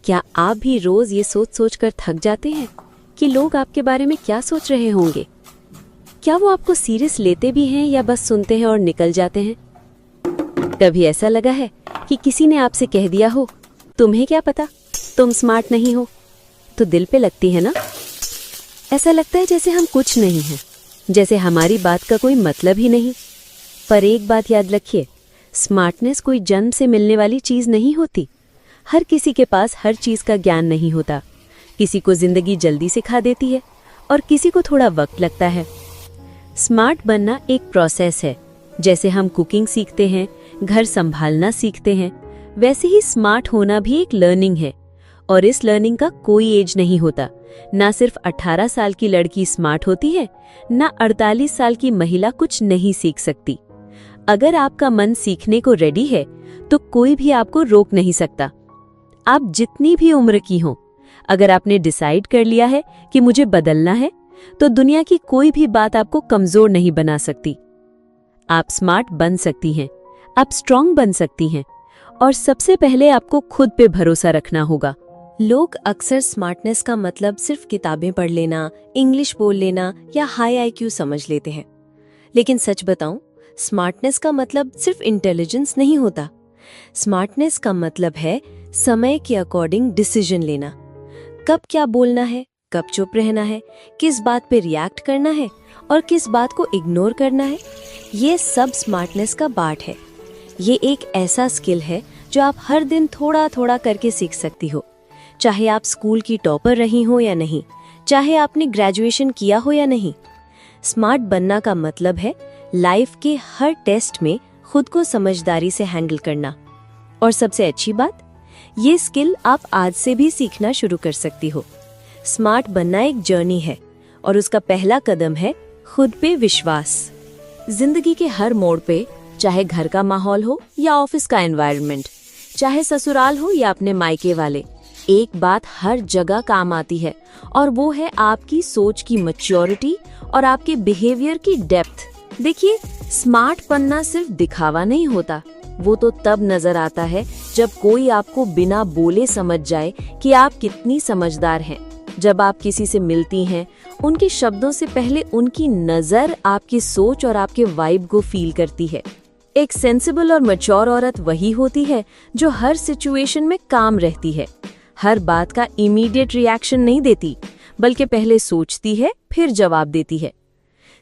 क्या आप भी रोज ये सोच सोच कर थक जाते हैं कि लोग आपके बारे में क्या सोच रहे होंगे? क्या वो आपको सीरियस लेते भी हैं या बस सुनते हैं और निकल जाते हैं? कभी ऐसा लगा है कि किसी ने आपसे कह दिया हो, तुम्हें क्या पता, तुम स्मार्ट नहीं हो? तो दिल पे लगती है ना? ऐसा लगता है जैसे हम कुछ नहीं हैं, जैसे हमारी बात का कोई मतलब ही नहीं। पर एक बात याद रखिए, स्मार्टनेस कोई जन्म से मिलने वाली चीज नहीं होती। हर किसी के पास हर चीज का ज्ञान नहीं होता। किसी को जिंदगी जल्दी सिखा देती है और किसी को थोड़ा वक्त लगता है। स्मार्ट बनना एक प्रोसेस है। जैसे हम कुकिंग सीखते हैं, घर संभालना सीखते हैं, वैसे ही स्मार्ट होना भी एक लर्निंग है। और इस लर्निंग का कोई एज नहीं होता। ना सिर्फ 18 साल की लड़की स्मार्ट होती है, ना 48 साल की महिला कुछ नहीं सीख सकती। अगर आपका मन सीखने को रेडी है तो कोई भी आपको रोक नहीं सकता। आप जितनी भी उम्र की हो, अगर आपने डिसाइड कर लिया है कि मुझे बदलना है, तो दुनिया की कोई भी बात आपको कमजोर नहीं बना सकती। आप स्मार्ट बन सकती हैं, आप स्ट्रांग बन सकती हैं, और सबसे पहले आपको खुद पे भरोसा रखना होगा। लोग अक्सर स्मार्टनेस का मतलब सिर्फ किताबें पढ़ लेना, इंग्लिश बोल लेना या हाई IQ समझ लेते हैं। लेकिन सच बताऊं, स्मार्टनेस का मतलब सिर्फ इंटेलिजेंस नहीं होता। स्मार्टनेस का मतलब है समय के अकॉर्डिंग डिसीजन लेना। कब क्या बोलना है, कब चुप रहना है, किस बात पे रिएक्ट करना है और किस बात को इग्नोर करना है, ये सब स्मार्टनेस का पार्ट है। ये एक ऐसा स्किल है जो आप हर दिन थोड़ा थोड़ा करके सीख सकती हो। चाहे आप स्कूल की टॉपर रही हो या नहीं, चाहे आपने ग्रेजुएशन किया हो या नहीं। स्मार्ट बनना का मतलब है लाइफ के हर टेस्ट में खुद को समझदारी से हैंडल करना। और सबसे अच्छी बात, ये स्किल आप आज से भी सीखना शुरू कर सकती हो। स्मार्ट बनना एक जर्नी है और उसका पहला कदम है खुद पे विश्वास। जिंदगी के हर मोड़ पे, चाहे घर का माहौल हो या ऑफिस का एनवायरनमेंट, चाहे ससुराल हो या अपने मायके वाले, एक बात हर जगह काम आती है और वो है आपकी सोच की मैच्योरिटी और आपके बिहेवियर की डेप्थ। देखिए, स्मार्ट बनना सिर्फ दिखावा नहीं होता। वो तो तब नजर आता है जब कोई आपको बिना बोले समझ जाए कि आप कितनी समझदार हैं। जब आप किसी से मिलती हैं, उनके शब्दों से पहले उनकी नजर आपकी सोच और आपके वाइब को फील करती है। एक सेंसिबल और मैच्योर औरत वही होती है जो हर सिचुएशन में काम रहती है, हर बात का इमीडिएट रिएक्शन नहीं देती, बल्कि पहले सोचती है फिर जवाब देती है।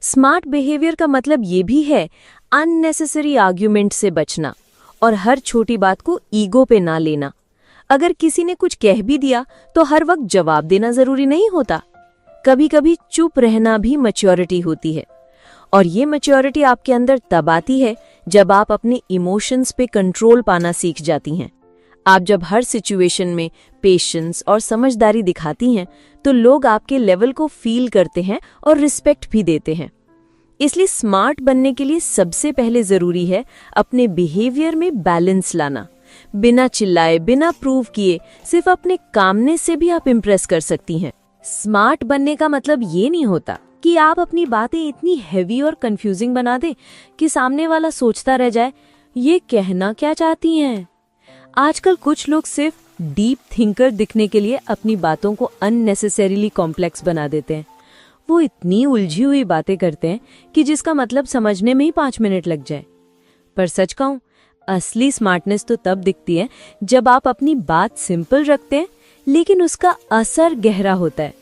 स्मार्ट बिहेवियर का मतलब ये भी है अननेसेसरी आर्ग्यूमेंट से बचना और हर छोटी बात को ईगो पे ना लेना। अगर किसी ने कुछ कह भी दिया तो हर वक्त जवाब देना जरूरी नहीं होता। कभी कभी चुप रहना भी मैच्योरिटी होती है। और ये मैच्योरिटी आपके अंदर तब आती है जब आप अपने इमोशंस पे कंट्रोल पाना सीख जाती हैं। आप जब हर सिचुएशन में पेशेंस और समझदारी दिखाती हैं, तो लोग आपके लेवल को फील करते हैं और रिस्पेक्ट भी देते हैं। इसलिए स्मार्ट बनने के लिए सबसे पहले जरूरी है अपने बिहेवियर में बैलेंस लाना। बिना चिल्लाए, बिना प्रूव किए, सिर्फ अपने कामनेस से भी आप इम्प्रेस कर सकती हैं। स्मार्ट बनने का मतलब ये नहीं होता कि आप अपनी बातें इतनी हैवी और कंफ्यूजिंग बना दें कि सामने वाला सोचता रह जाए, ये कहना क्या चाहती हैं। आजकल कुछ लोग सिर्फ डीप थिंकर दिखने के लिए अपनी बातों को अननेसेसरीली कॉम्प्लेक्स बना देते हैं। वो इतनी उलझी हुई बातें करते हैं कि जिसका मतलब समझने में ही 5 मिनट लग जाए। पर सच कहूं, असली स्मार्टनेस तो तब दिखती है जब आप अपनी बात सिंपल रखते हैं लेकिन उसका असर गहरा होता है।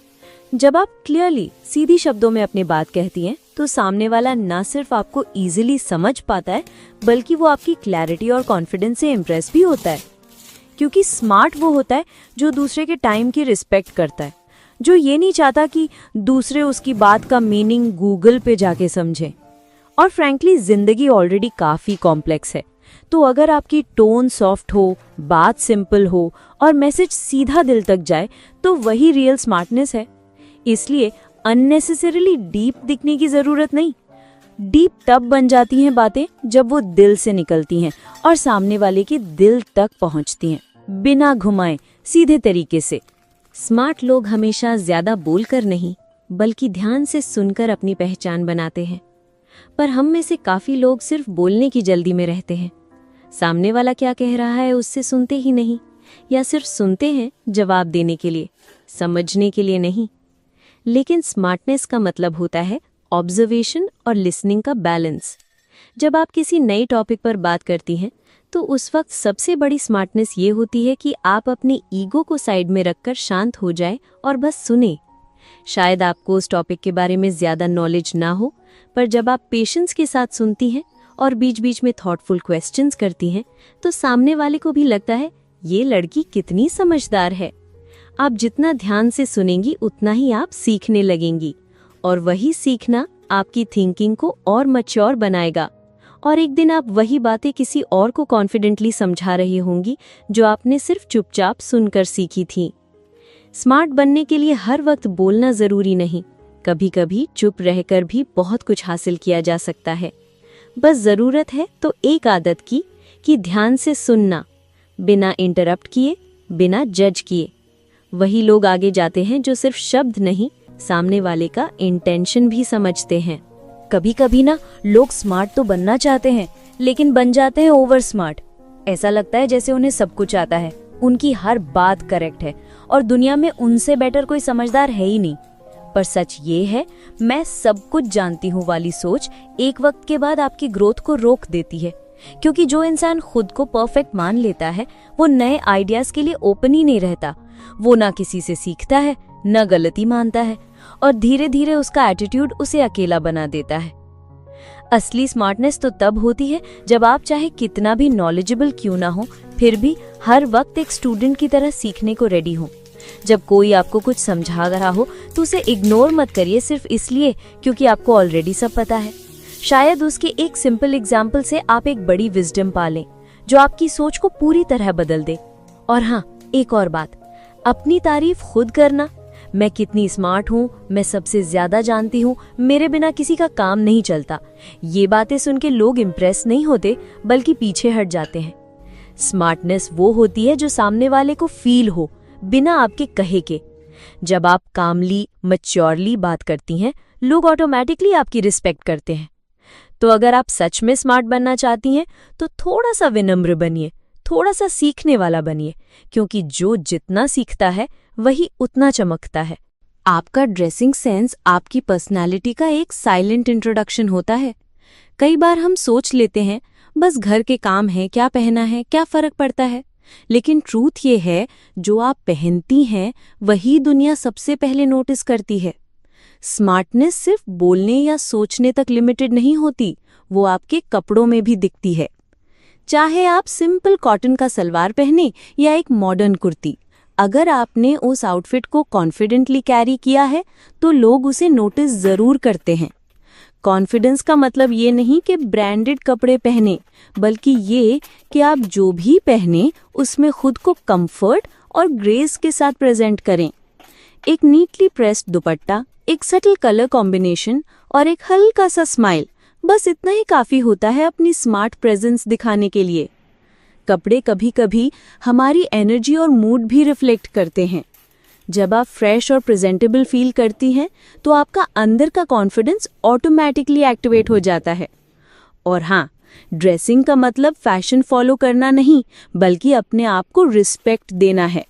जब आप क्लियरली, सीधी शब्दों में अपनी बात कहती हैं, तो सामने वाला ना सिर्फ आपको इजीली समझ पाता है, बल्कि वो आपकी क्लैरिटी और कॉन्फिडेंस से इम्प्रेस भी होता है। क्योंकि स्मार्ट वो होता है जो दूसरे के टाइम की रिस्पेक्ट करता है, जो ये नहीं चाहता कि दूसरे उसकी बात का मीनिंग गूगल पे जाके समझें। और फ्रैंकली, जिंदगी ऑलरेडी काफी कॉम्प्लेक्स है, तो अगर आपकी टोन सॉफ्ट हो, बात सिंपल हो और मैसेज सीधा दिल तक जाए, तो वही रियल स्मार्टनेस है। इसलिए अननेसेसरीली डीप दिखने की जरूरत नहीं। डीप तब बन जाती हैं बातें जब वो दिल से निकलती हैं और सामने वाले के दिल तक पहुंचती हैं, बिना घुमाए, सीधे तरीके से। स्मार्ट लोग हमेशा ज्यादा बोलकर नहीं, बल्कि ध्यान से सुनकर अपनी पहचान बनाते हैं। पर हम में से काफी लोग सिर्फ बोलने की जल्दी में रहते हैं। सामने वाला क्या कह रहा है उससे सुनते ही नहीं, या सिर्फ सुनते हैं जवाब देने के लिए, समझने के लिए नहीं। लेकिन स्मार्टनेस का मतलब होता है ऑब्जर्वेशन और लिसनिंग का बैलेंस। जब आप किसी नए टॉपिक पर बात करती हैं तो उस वक्त सबसे बड़ी स्मार्टनेस ये होती है कि आप अपने ईगो को साइड में रखकर शांत हो जाएं और बस सुने। शायद आपको उस टॉपिक के बारे में ज़्यादा नॉलेज ना हो, पर जब आप पेशेंस के साथ सुनती हैं और बीच बीच में थॉटफुल क्वेश्चंस करती हैं तो सामने वाले को भी लगता है ये लड़की कितनी समझदार है। आप जितना ध्यान से सुनेंगी उतना ही आप सीखने लगेंगी, और वही सीखना आपकी थिंकिंग को और मैच्योर बनाएगा। और एक दिन आप वही बातें किसी और को कॉन्फिडेंटली समझा रही होंगी जो आपने सिर्फ चुपचाप सुनकर सीखी थी। स्मार्ट बनने के लिए हर वक्त बोलना ज़रूरी नहीं, कभी कभी चुप रहकर भी बहुत कुछ हासिल किया जा सकता है। बस ज़रूरत है तो एक आदत की कि ध्यान से सुनना, बिना इंटरप्ट किए, बिना जज किए। वही लोग आगे जाते हैं जो सिर्फ शब्द नहीं, सामने वाले का इंटेंशन भी समझते हैं। कभी कभी ना लोग स्मार्ट तो बनना चाहते हैं लेकिन बन जाते हैं ओवर स्मार्ट। ऐसा लगता है जैसे उन्हें सब कुछ आता है, उनकी हर बात करेक्ट है और दुनिया में उनसे बेटर कोई समझदार है ही नहीं। पर सच ये है, मैं सब कुछ जानती हूँ वाली सोच एक वक्त के बाद आपकी ग्रोथ को रोक देती है, क्योंकि जो इंसान खुद को परफेक्ट मान लेता है वो नए आइडियाज के लिए ओपन ही नहीं रहता। वो ना किसी से सीखता है, न गलती मानता है, और धीरे धीरे उसका एटीट्यूड उसे अकेला बना देता है। असली स्मार्टनेस तो तब होती है जब आप चाहे कितना भी नॉलेजेबल क्यों ना हो, फिर भी हर वक्त एक स्टूडेंट की तरह सीखने को रेडी हो। जब कोई आपको कुछ समझा रहा हो तो उसे इग्नोर मत करिए सिर्फ इसलिए क्योंकि आपको ऑलरेडी सब पता है। शायद उसके एक सिंपल एग्जाम्पल से आप एक बड़ी विजडम पालें जो आपकी सोच को पूरी तरह बदल दे। और हाँ, एक और बात, अपनी तारीफ खुद करना। मैं कितनी स्मार्ट हूँ, मैं सबसे ज्यादा जानती हूँ, मेरे बिना किसी का काम नहीं चलता, ये बातें सुन के लोग इम्प्रेस नहीं होते बल्कि पीछे हट जाते हैं। स्मार्टनेस वो होती है जो सामने वाले को फील हो बिना आपके कहे के। जब आप कामली, मैच्योरली बात करती हैं, लोग ऑटोमेटिकली आपकी रिस्पेक्ट करते हैं। तो अगर आप सच में स्मार्ट बनना चाहती हैं तो थोड़ा सा विनम्र बनिए, थोड़ा सा सीखने वाला बनिए, क्योंकि जो जितना सीखता है वही उतना चमकता है। आपका ड्रेसिंग सेंस आपकी पर्सनालिटी का एक साइलेंट इंट्रोडक्शन होता है। कई बार हम सोच लेते हैं बस घर के काम है, क्या पहना है, क्या फर्क पड़ता है। लेकिन ट्रूथ ये है, जो आप पहनती हैं वही दुनिया सबसे पहले नोटिस करती है। स्मार्टनेस सिर्फ बोलने या सोचने तक लिमिटेड नहीं होती, वो आपके कपड़ों में भी दिखती है। चाहे आप सिंपल कॉटन का सलवार पहने या एक मॉडर्न कुर्ती, अगर आपने उस आउटफिट को कॉन्फिडेंटली कैरी किया है तो लोग उसे नोटिस जरूर करते हैं। कॉन्फिडेंस का मतलब ये नहीं कि ब्रांडेड कपड़े पहने, बल्कि ये कि आप जो भी पहने उसमें खुद को कंफर्ट और ग्रेस के साथ प्रेजेंट करें। एक नीटली प्रेस्ड दुपट्टा, एक सटल कलर कॉम्बिनेशन और एक हल्का सा स्माइल, बस इतना ही काफी होता है अपनी स्मार्ट प्रेजेंस दिखाने के लिए। कपड़े कभी कभी हमारी एनर्जी और मूड भी रिफ्लेक्ट करते हैं। जब आप फ्रेश और प्रेजेंटेबल फील करती हैं तो आपका अंदर का कॉन्फिडेंस ऑटोमेटिकली एक्टिवेट हो जाता है। और हाँ, ड्रेसिंग का मतलब फैशन फॉलो करना नहीं, बल्कि अपने आप को रिस्पेक्ट देना है।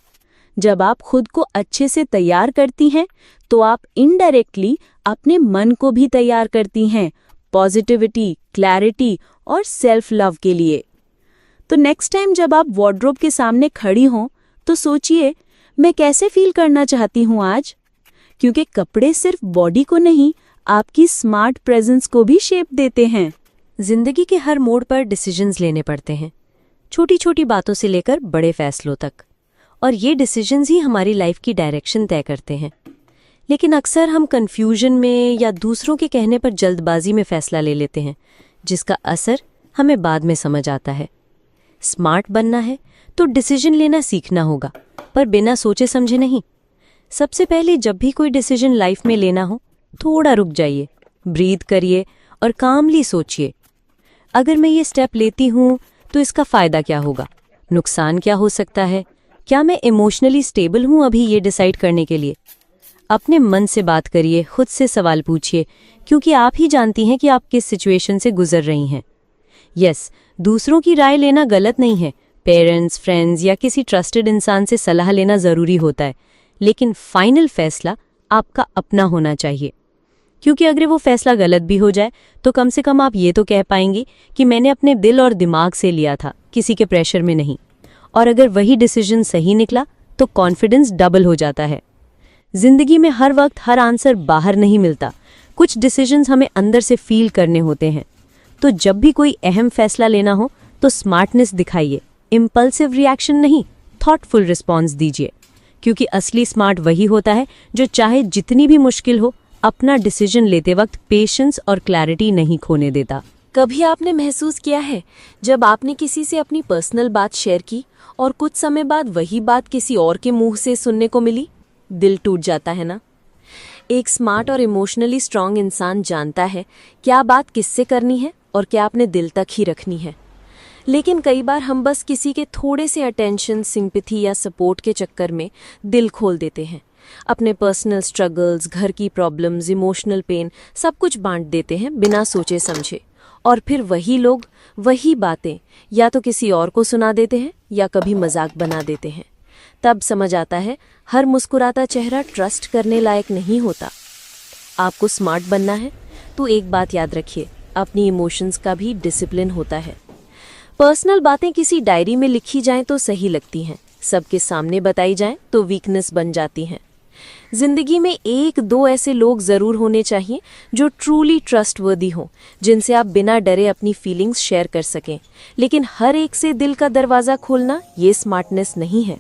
जब आप खुद को अच्छे से तैयार करती हैं तो आप इनडायरेक्टली अपने मन को भी तैयार करती हैं, पॉजिटिविटी, क्लैरिटी और सेल्फ लव के लिए। तो नेक्स्ट टाइम जब आप वार्डरोब के सामने खड़ी हों तो सोचिए, मैं कैसे फील करना चाहती हूँ आज, क्योंकि कपड़े सिर्फ बॉडी को नहीं, आपकी स्मार्ट प्रेजेंस को भी शेप देते हैं। जिंदगी के हर मोड़ पर डिसीजंस लेने पड़ते हैं, छोटी छोटी बातों से लेकर बड़े फैसलों तक, और ये डिसीजंस ही हमारी लाइफ की डायरेक्शन तय करते हैं। लेकिन अक्सर हम कंफ्यूजन में या दूसरों के कहने पर जल्दबाजी में फैसला ले लेते हैं, जिसका असर हमें बाद में समझ आता है। स्मार्ट बनना है तो डिसीजन लेना सीखना होगा, पर बिना सोचे समझे नहीं। सबसे पहले जब भी कोई डिसीजन लाइफ में लेना हो, थोड़ा रुक जाइए, ब्रीथ करिए और कामली सोचिए, अगर मैं ये स्टेप लेती हूँ तो इसका फ़ायदा क्या होगा, नुकसान क्या हो सकता है, क्या मैं इमोशनली स्टेबल हूँ अभी ये डिसाइड करने के लिए। अपने मन से बात करिए, खुद से सवाल पूछिए, क्योंकि आप ही जानती हैं कि आप किस सिचुएशन से गुजर रही हैं। यस, दूसरों की राय लेना गलत नहीं है, पेरेंट्स, फ्रेंड्स या किसी ट्रस्टेड इंसान से सलाह लेना ज़रूरी होता है, लेकिन फाइनल फैसला आपका अपना होना चाहिए। क्योंकि अगर वो फैसला गलत भी हो जाए तो कम से कम आप ये तो कह पाएंगे कि मैंने अपने दिल और दिमाग से लिया था, किसी के प्रेशर में नहीं। और अगर वही डिसीजन सही निकला तो कॉन्फिडेंस डबल हो जाता है। जिंदगी में हर वक्त हर आंसर बाहर नहीं मिलता, कुछ डिसीजंस हमें अंदर से फील करने होते हैं। तो जब भी कोई अहम फैसला लेना हो तो स्मार्टनेस दिखाइए, इम्पल्सिव रिएक्शन नहीं, थॉटफुल रिस्पॉन्स दीजिए। क्योंकि असली स्मार्ट वही होता है जो चाहे जितनी भी मुश्किल हो, अपना डिसीजन लेते वक्त पेशेंस और क्लैरिटी नहीं खोने देता। कभी आपने महसूस किया है जब आपने किसी से अपनी पर्सनल बात शेयर की और कुछ समय बाद वही बात किसी और के मुंह से सुनने को मिली? दिल टूट जाता है ना? एक स्मार्ट और इमोशनली स्ट्रांग इंसान जानता है क्या बात किससे करनी है और क्या अपने दिल तक ही रखनी है। लेकिन कई बार हम बस किसी के थोड़े से अटेंशन, सिंपैथी या सपोर्ट के चक्कर में दिल खोल देते हैं। अपने पर्सनल स्ट्रगल्स, घर की प्रॉब्लम्स, इमोशनल पेन सब कुछ बांट देते हैं बिना सोचे समझे। और फिर वही लोग वही बातें या तो किसी और को सुना देते हैं या कभी मजाक बना देते हैं। तब समझ आता है हर मुस्कुराता चेहरा ट्रस्ट करने लायक नहीं होता। आपको स्मार्ट बनना है तो एक बात याद रखिए, अपनी इमोशंस का भी डिसिप्लिन होता है। पर्सनल बातें किसी डायरी में लिखी जाएं तो सही लगती हैं, सबके सामने बताई जाएं तो वीकनेस बन जाती हैं। जिंदगी में एक दो ऐसे लोग जरूर होने चाहिए जो ट्रूली ट्रस्टवर्दी हों, जिनसे आप बिना डरे अपनी फीलिंग्स शेयर कर सकें। लेकिन हर एक से दिल का दरवाजा खोलना ये स्मार्टनेस नहीं है।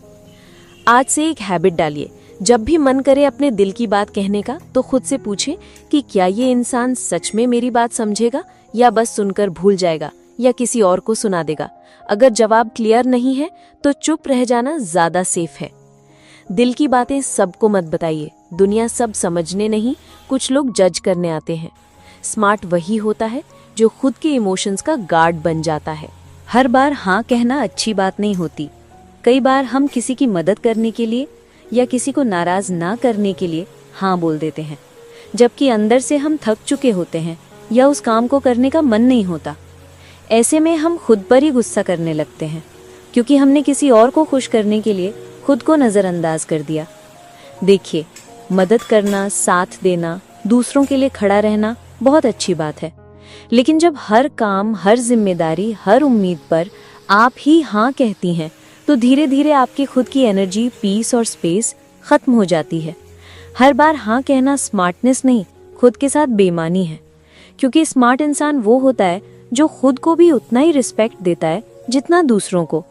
आज से एक हैबिट डालिए, जब भी मन करे अपने दिल की बात कहने का तो खुद से पूछें कि क्या ये इंसान सच में मेरी बात समझेगा या बस सुनकर भूल जाएगा या किसी और को सुना देगा। अगर जवाब क्लियर नहीं है तो चुप रह जाना ज्यादा सेफ है। दिल की बातें सबको मत बताइए, दुनिया सब समझने नहीं, कुछ लोग जज करने आते हैं। स्मार्ट वही होता है जो खुद के इमोशंस का गार्ड बन जाता है। हर बार हाँ कहना अच्छी बात नहीं होती। कई बार हम किसी की मदद करने के लिए या किसी को नाराज ना करने के लिए हाँ बोल देते हैं, जबकि अंदर से हम थक चुके होते हैं या उस काम को करने का मन नहीं होता। ऐसे में हम खुद पर ही गुस्सा करने लगते हैं क्योंकि हमने किसी और को खुश करने के लिए खुद को नज़रअंदाज कर दिया। देखिए, मदद करना, साथ देना, दूसरों के लिए खड़ा रहना बहुत अच्छी बात है, लेकिन जब हर काम, हर जिम्मेदारी, हर उम्मीद पर आप ही हाँ कहती हैं तो धीरे धीरे आपकी खुद की एनर्जी, पीस और स्पेस खत्म हो जाती है। हर बार हाँ कहना स्मार्टनेस नहीं, खुद के साथ बेईमानी है। क्योंकि स्मार्ट इंसान वो होता है जो खुद को भी उतना ही रिस्पेक्ट देता है जितना दूसरों को।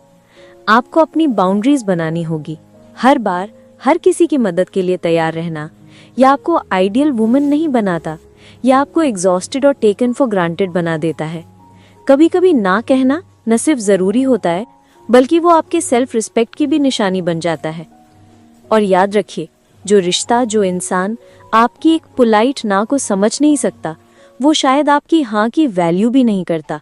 आपको अपनी बाउंड्रीज बनानी होगी। हर बार हर किसी की मदद के लिए तैयार रहना या आपको आइडियल वुमन नहीं बनाता या आपको एग्जॉस्टेड और टेकन फॉर ग्रांटेड बना देता है। कभी कभी ना कहना न सिर्फ जरूरी होता है बल्कि वो आपके सेल्फ रिस्पेक्ट की भी निशानी बन जाता है। और याद रखिए, जो रिश्ता, जो इंसान आपकी एक पोलाइट ना को समझ नहीं सकता, वो शायद आपकी हाँ की वैल्यू भी नहीं करता।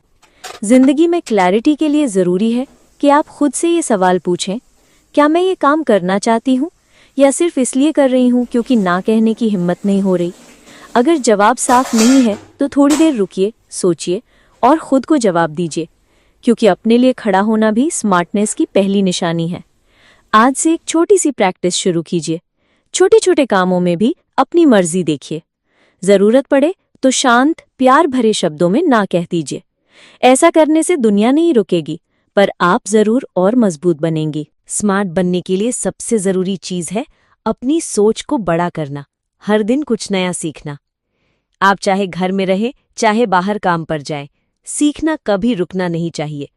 जिंदगी में क्लैरिटी के लिए जरूरी है कि आप खुद से ये सवाल पूछें, क्या मैं ये काम करना चाहती हूँ या सिर्फ इसलिए कर रही हूँ क्योंकि ना कहने की हिम्मत नहीं हो रही। अगर जवाब साफ नहीं है तो थोड़ी देर रुकिए, सोचिए और खुद को जवाब दीजिए, क्योंकि अपने लिए खड़ा होना भी स्मार्टनेस की पहली निशानी है। आज से एक छोटी सी प्रैक्टिस शुरू कीजिए। छोटे छोटे कामों में भी अपनी मर्जी देखिए। जरूरत पड़े तो शांत, प्यार भरे शब्दों में ना कह दीजिए। ऐसा करने से दुनिया नहीं रुकेगी, पर आप जरूर और मजबूत बनेंगी। स्मार्ट बनने के लिए सबसे जरूरी चीज है अपनी सोच को बड़ा करना, हर दिन कुछ नया सीखना। आप चाहे घर में रहे, चाहे बाहर काम पर जाए, सीखना कभी रुकना नहीं चाहिए।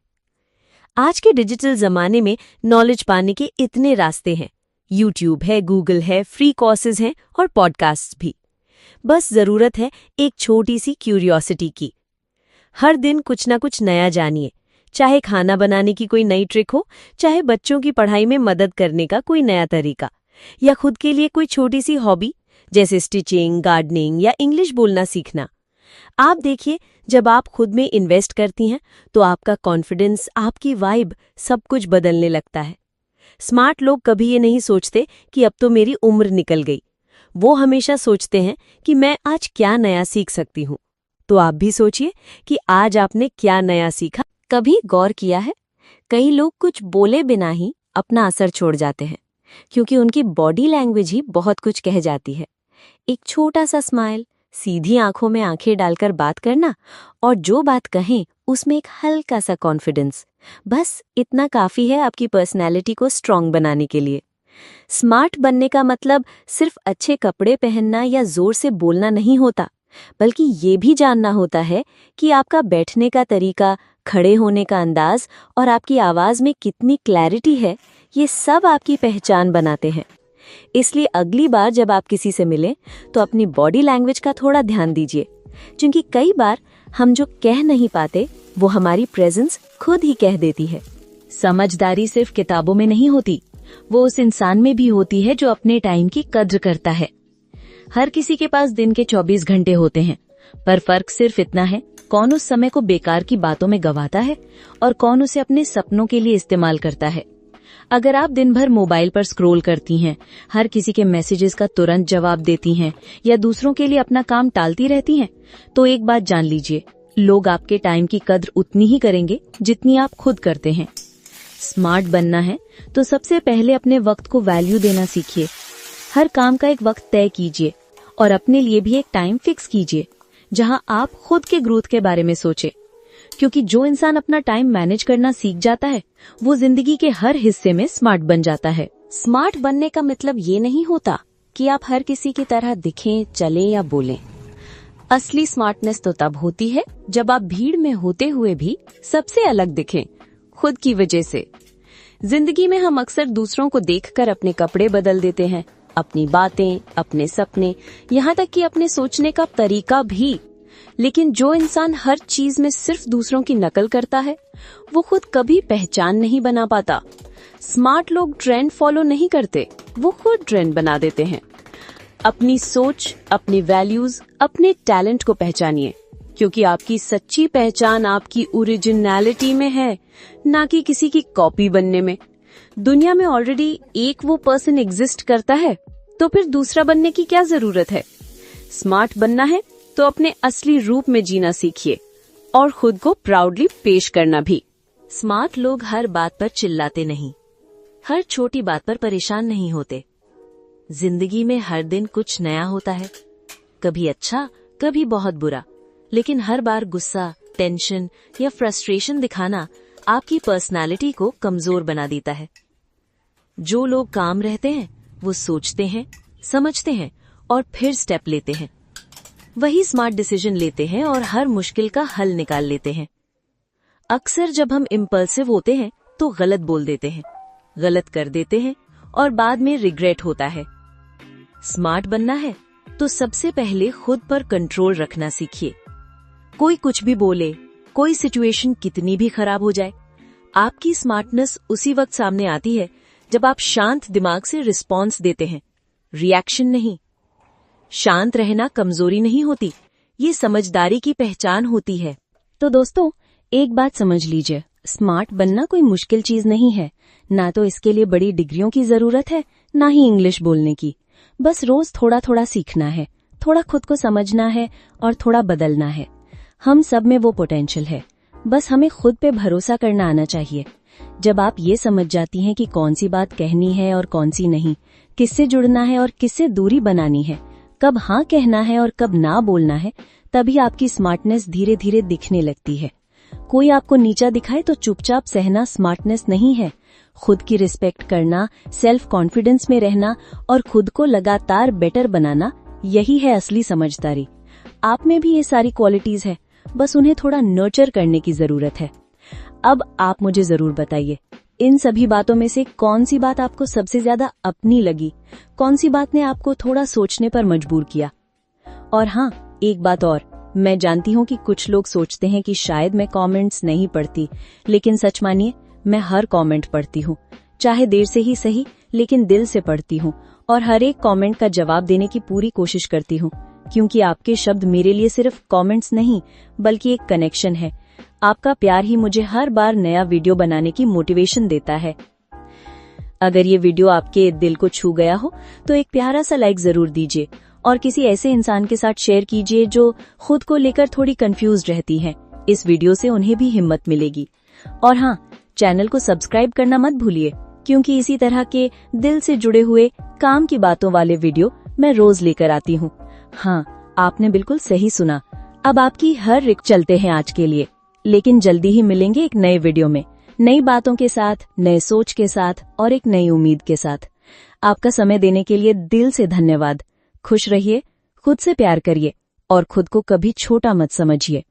आज के डिजिटल जमाने में नॉलेज पाने के इतने रास्ते हैं। यूट्यूब है, गूगल है, फ्री कोर्सेज हैं और पॉडकास्ट्स भी। बस जरूरत है एक छोटी सी क्यूरियोसिटी की। हर दिन कुछ ना कुछ नया जानिए, चाहे खाना बनाने की कोई नई ट्रिक हो, चाहे बच्चों की पढ़ाई में मदद करने का कोई नया तरीका, या खुद के लिए कोई छोटी सी हॉबी जैसे स्टिचिंग, गार्डनिंग या इंग्लिश बोलना सीखना। आप देखिए, जब आप खुद में इन्वेस्ट करती हैं तो आपका कॉन्फिडेंस, आपकी वाइब सब कुछ बदलने लगता है। स्मार्ट लोग कभी ये नहीं सोचते कि अब तो मेरी उम्र निकल गई। वो हमेशा सोचते हैं कि मैं आज क्या नया सीख सकती हूँ। तो आप भी सोचिए कि आज आपने क्या नया सीखा। कभी गौर किया है, कई लोग कुछ बोले बिना ही अपना असर छोड़ जाते हैं, क्योंकि उनकी बॉडी लैंग्वेज ही बहुत कुछ कह जाती है। एक छोटा सा स्माइल, सीधी आंखों में आंखें डालकर बात करना और जो बात कहें उसमें एक हल्का सा कॉन्फिडेंस, बस इतना काफी है आपकी पर्सनैलिटी को स्ट्रांग बनाने के लिए। स्मार्ट बनने का मतलब सिर्फ अच्छे कपड़े पहनना या जोर से बोलना नहीं होता, बल्कि ये भी जानना होता है कि आपका बैठने का तरीका, खड़े होने का अंदाज और आपकी आवाज में कितनी क्लैरिटी है, ये सब आपकी पहचान बनाते हैं। इसलिए अगली बार जब आप किसी से मिलें तो अपनी बॉडी लैंग्वेज का थोड़ा ध्यान दीजिए, क्योंकि कई बार हम जो कह नहीं पाते वो हमारी प्रेजेंस खुद ही कह देती है। समझदारी सिर्फ किताबों में नहीं होती, वो उस इंसान में भी होती है जो अपने टाइम की कद्र करता है। हर किसी के पास दिन के 24 घंटे होते हैं, पर फर्क सिर्फ इतना है कौन उस समय को बेकार की बातों में गंवाता है और कौन उसे अपने सपनों के लिए इस्तेमाल करता है। अगर आप दिन भर मोबाइल पर स्क्रॉल करती हैं, हर किसी के मैसेजेस का तुरंत जवाब देती हैं या दूसरों के लिए अपना काम टालती रहती हैं, तो एक बात जान लीजिए, लोग आपके टाइम की कद्र उतनी ही करेंगे जितनी आप खुद करते हैं। स्मार्ट बनना है तो सबसे पहले अपने वक्त को वैल्यू देना सीखिए। हर काम का एक वक्त तय कीजिए और अपने लिए भी एक टाइम फिक्स कीजिए जहां आप खुद के ग्रोथ के बारे में सोचें, क्योंकि जो इंसान अपना टाइम मैनेज करना सीख जाता है वो जिंदगी के हर हिस्से में स्मार्ट बन जाता है। स्मार्ट बनने का मतलब ये नहीं होता कि आप हर किसी की तरह दिखें, चलें या बोलें। असली स्मार्टनेस तो तब होती है जब आप भीड़ में होते हुए भी सबसे अलग दिखें, खुद की वजह से। जिंदगी में हम अक्सर दूसरों को देखकर अपने कपड़े बदल देते हैं, अपनी बातें, अपने सपने, यहाँ तक कि अपने सोचने का तरीका भी। लेकिन जो इंसान हर चीज में सिर्फ दूसरों की नकल करता है वो खुद कभी पहचान नहीं बना पाता। स्मार्ट लोग ट्रेंड फॉलो नहीं करते, वो खुद ट्रेंड बना देते हैं। अपनी सोच, अपनी वैल्यूज, अपने टैलेंट को पहचानिए, क्योंकि आपकी सच्ची पहचान आपकी ओरिजिनलिटी में है, ना कि किसी की कॉपी बनने में। दुनिया में ऑलरेडी एक वो पर्सन एग्जिस्ट करता है, तो फिर दूसरा बनने की क्या जरूरत है। स्मार्ट बनना है तो अपने असली रूप में जीना सीखिए और खुद को प्राउडली पेश करना भी। स्मार्ट लोग हर बात पर चिल्लाते नहीं, हर छोटी बात पर परेशान नहीं होते। जिंदगी में हर दिन कुछ नया होता है, कभी अच्छा, कभी बहुत बुरा, लेकिन हर बार गुस्सा, टेंशन या फ्रस्ट्रेशन दिखाना आपकी पर्सनालिटी को कमजोर बना देता है। जो लोग काम रहते हैं वो सोचते हैं, समझते हैं और फिर स्टेप लेते हैं। वही स्मार्ट डिसीजन लेते हैं और हर मुश्किल का हल निकाल लेते हैं। अक्सर जब हम इम्पल्सिव होते हैं तो गलत बोल देते हैं, गलत कर देते हैं और बाद में रिग्रेट होता है। स्मार्ट बनना है तो सबसे पहले खुद पर कंट्रोल रखना सीखिए। कोई कुछ भी बोले, कोई सिचुएशन कितनी भी खराब हो जाए, आपकी स्मार्टनेस उसी वक्त सामने आती है जब आप शांत दिमाग से रिस्पॉन्स देते हैं, रिएक्शन नहीं। शांत रहना कमजोरी नहीं होती, ये समझदारी की पहचान होती है। तो दोस्तों, एक बात समझ लीजिए, स्मार्ट बनना कोई मुश्किल चीज नहीं है। ना तो इसके लिए बड़ी डिग्रियों की जरूरत है, ना ही इंग्लिश बोलने की। बस रोज थोड़ा थोड़ा सीखना है, थोड़ा खुद को समझना है और थोड़ा बदलना है। हम सब में वो पोटेंशियल है, बस हमें खुद पे भरोसा करना आना चाहिए। जब आप ये समझ जाती हैं कि कौन सी बात कहनी है और कौन सी नहीं, किससे जुड़ना है और किससे दूरी बनानी है, कब हाँ कहना है और कब ना बोलना है, तभी आपकी स्मार्टनेस धीरे धीरे दिखने लगती है। कोई आपको नीचा दिखाए तो चुपचाप सहना स्मार्टनेस नहीं है। खुद की रिस्पेक्ट करना, सेल्फ कॉन्फिडेंस में रहना और खुद को लगातार बेटर बनाना, यही है असली समझदारी। आप में भी ये सारी क्वालिटीज है, बस उन्हें थोड़ा नर्चर करने की जरूरत है। अब आप मुझे जरूर बताइए, इन सभी बातों में से कौन सी बात आपको सबसे ज्यादा अपनी लगी, कौन सी बात ने आपको थोड़ा सोचने पर मजबूर किया। और हाँ, एक बात और, मैं जानती हूँ कि कुछ लोग सोचते हैं कि शायद मैं कमेंट्स नहीं पढ़ती, लेकिन सच मानिए मैं हर कमेंट पढ़ती हूँ, चाहे देर से ही सही, लेकिन दिल से पढ़ती हूँ और हर एक कमेंट का जवाब देने की पूरी कोशिश करती हूँ, क्योंकि आपके शब्द मेरे लिए सिर्फ कमेंट्स नहीं बल्कि एक कनेक्शन है। आपका प्यार ही मुझे हर बार नया वीडियो बनाने की मोटिवेशन देता है। अगर ये वीडियो आपके दिल को छू गया हो तो एक प्यारा सा लाइक जरूर दीजिए और किसी ऐसे इंसान के साथ शेयर कीजिए जो खुद को लेकर थोड़ी कंफ्यूज रहती हैं। इस वीडियो से उन्हें भी हिम्मत मिलेगी। और हाँ, चैनल को सब्सक्राइब करना मत भूलिए, क्योंकि इसी तरह के दिल से जुड़े हुए काम की बातों वाले वीडियो मैं रोज लेकर आती हूँ। हाँ, आपने बिल्कुल सही सुना। अब आपकी हर रिक चलते हैं आज के लिए, लेकिन जल्दी ही मिलेंगे एक नए वीडियो में, नई बातों के साथ, नए सोच के साथ और एक नई उम्मीद के साथ। आपका समय देने के लिए दिल से धन्यवाद। खुश रहिए, खुद से प्यार करिए और खुद को कभी छोटा मत समझिए।